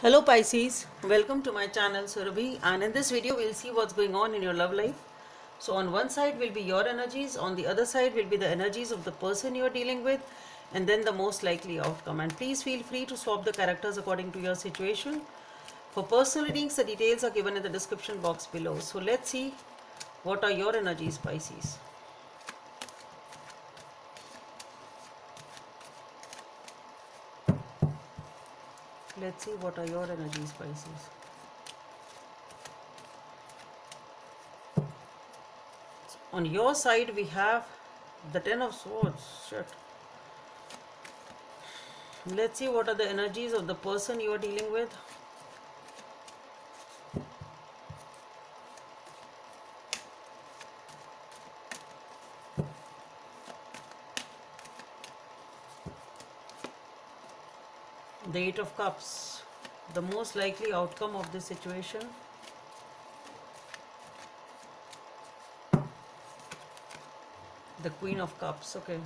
Hello Pisces, welcome to my channel Surabhi, and in this video we'll see what's going on in your love life. So on one side will be your energies, on the other side will be the energies of the person you're dealing with, and then the most likely outcome. And please feel free to swap the characters according to your situation. For personal readings, the details are given in the description box below. So let's see what are your energies, Pisces. Let's see what are your energies, Pisces. On your side we have the Ten of Swords. Shit. Let's see what are the energies of the person you are dealing with. The Eight of Cups, the most likely outcome of this situation. The Queen of Cups. Okay,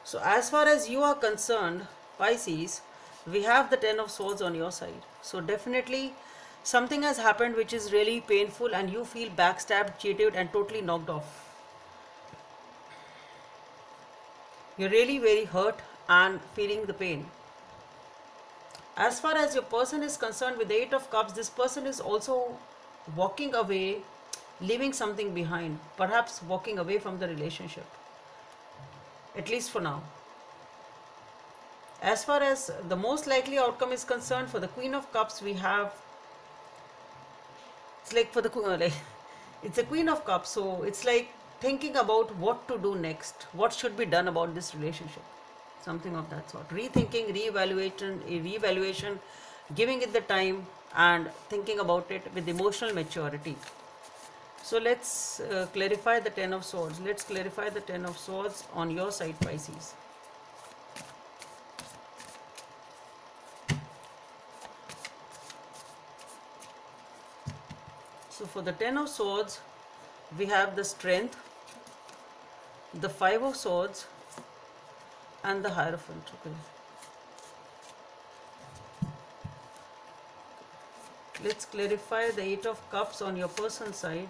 so as far as you are concerned, Pisces, we have the Ten of Swords on your side. So definitely something has happened which is really painful and you feel backstabbed, cheated and totally knocked off. You're really very hurt and feeling the pain. As far as your person is concerned, with the Eight of Cups, this person is also walking away, leaving something behind, perhaps walking away from the relationship, at least for now. As far as the most likely outcome is concerned, for the Queen of Cups, we have, it's like for the it's a Queen of Cups, so it's like thinking about what to do next, what should be done about this relationship, something of that sort. Rethinking, reevaluation, giving it the time and thinking about it with emotional maturity. So let's clarify the Ten of Swords. Let's clarify the Ten of Swords on your side, Pisces. So for the Ten of Swords, we have the Strength, the Five of Swords and the Hierophant. Okay. Let's clarify the Eight of Cups on your person's side.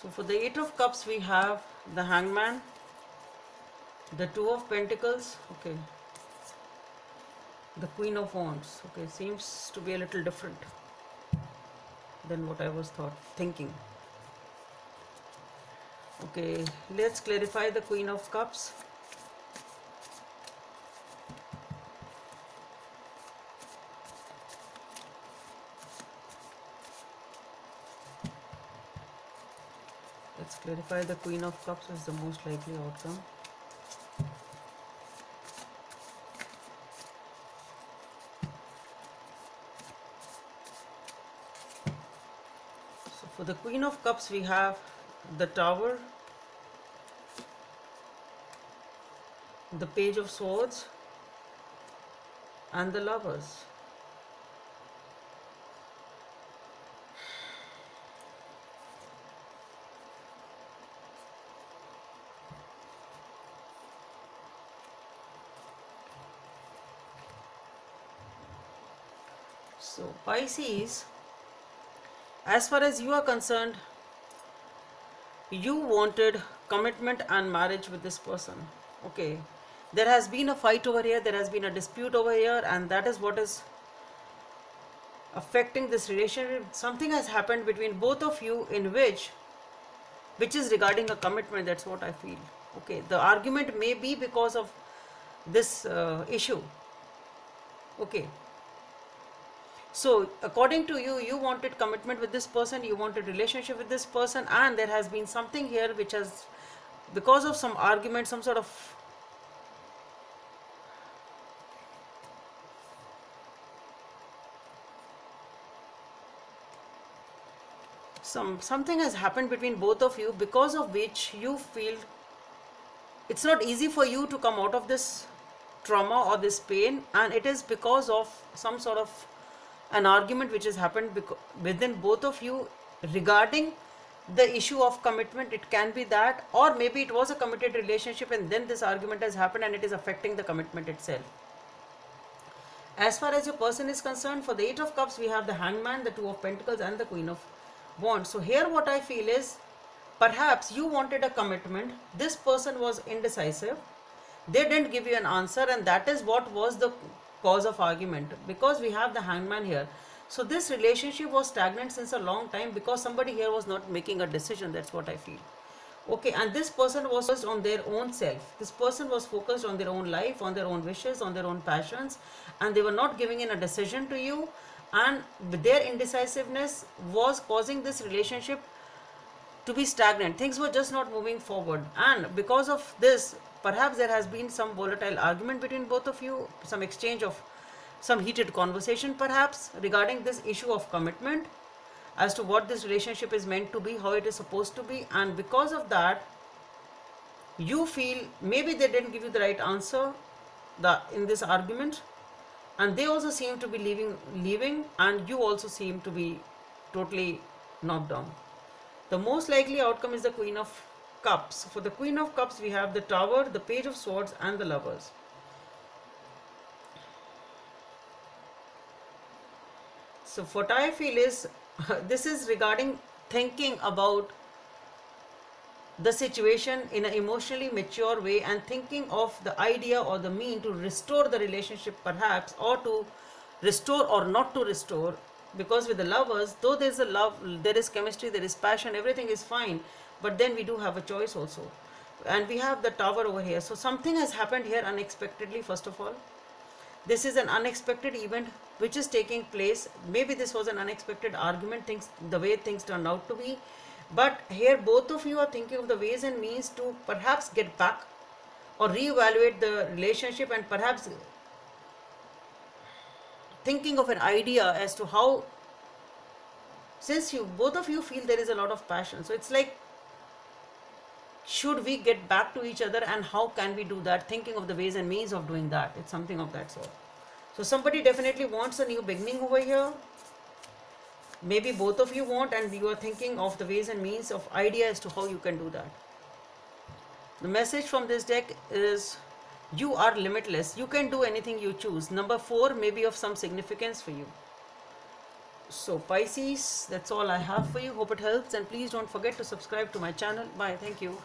So for the Eight of Cups, we have the Hangman, the Two of Pentacles, okay, the Queen of Wands. Okay, seems to be a little different than what I was thinking. Okay, let's clarify the Queen of Cups. Let's clarify the Queen of Cups as the most likely outcome. So for the Queen of Cups, we have the Tower, the Page of Swords and the Lovers. So Pisces, as far as you are concerned, you wanted commitment and marriage with this person. Okay, there has been a fight over here, there has been a dispute over here, and that is what is affecting this relationship. Something has happened between both of you in which is regarding a commitment. That's what I feel. Okay, the argument may be because of this issue. Okay, so according to you, you wanted commitment with this person, you wanted relationship with this person, and there has been something here which has, because of some argument, some sort of something has happened between both of you, because of which you feel it's not easy for you to come out of this trauma or this pain, and it is because of some sort of an argument which has happened within both of you regarding the issue of commitment. It can be that, or maybe it was a committed relationship and then this argument has happened and it is affecting the commitment itself. As far as your person is concerned, for the 8 of Cups, we have the Hangman, the 2 of Pentacles and the Queen of Wands. So here what I feel is, perhaps you wanted a commitment, this person was indecisive, they didn't give you an answer, and that is what was the cause of argument, because we have the Hangman here. So this relationship was stagnant since a long time because somebody here was not making a decision. That's what I feel. Okay, and this person was focused on their own self. This person was focused on their own life, on their own wishes, on their own passions, and they were not giving in a decision to you, and their indecisiveness was causing this relationship to be stagnant. Things were just not moving forward, and because of this, perhaps there has been some volatile argument between both of you, some exchange of some heated conversation perhaps regarding this issue of commitment, as to what this relationship is meant to be, how it is supposed to be, and because of that you feel maybe they didn't give you the right answer in this argument, and they also seem to be leaving, and you also seem to be totally knocked down. The most likely outcome is the Queen of Cups. For the Queen of Cups, we have the Tower, the Page of Swords and the Lovers. So what I feel is, this is regarding thinking about the situation in an emotionally mature way and thinking of the idea or the mean to restore the relationship perhaps, or to restore or not to restore. Because with the Lovers, though there is a love, there is chemistry, there is passion, everything is fine, but then we do have a choice also, and we have the Tower over here. So something has happened here unexpectedly. First of all, this is an unexpected event which is taking place. Maybe this was an unexpected argument, the way things turned out to be, but here both of you are thinking of the ways and means to perhaps get back or reevaluate the relationship, and perhaps thinking of an idea as to how, since both of you feel there is a lot of passion, so it's like, should we get back to each other and how can we do that, thinking of the ways and means of doing that. It's something of that sort. So somebody definitely wants a new beginning over here. Maybe both of you want, and you are thinking of the ways and means of idea as to how you can do that. The message from this deck is, you are limitless. You can do anything you choose. Number 4 may be of some significance for you. So Pisces, that's all I have for you. Hope it helps, and please don't forget to subscribe to my channel. Bye. Thank you.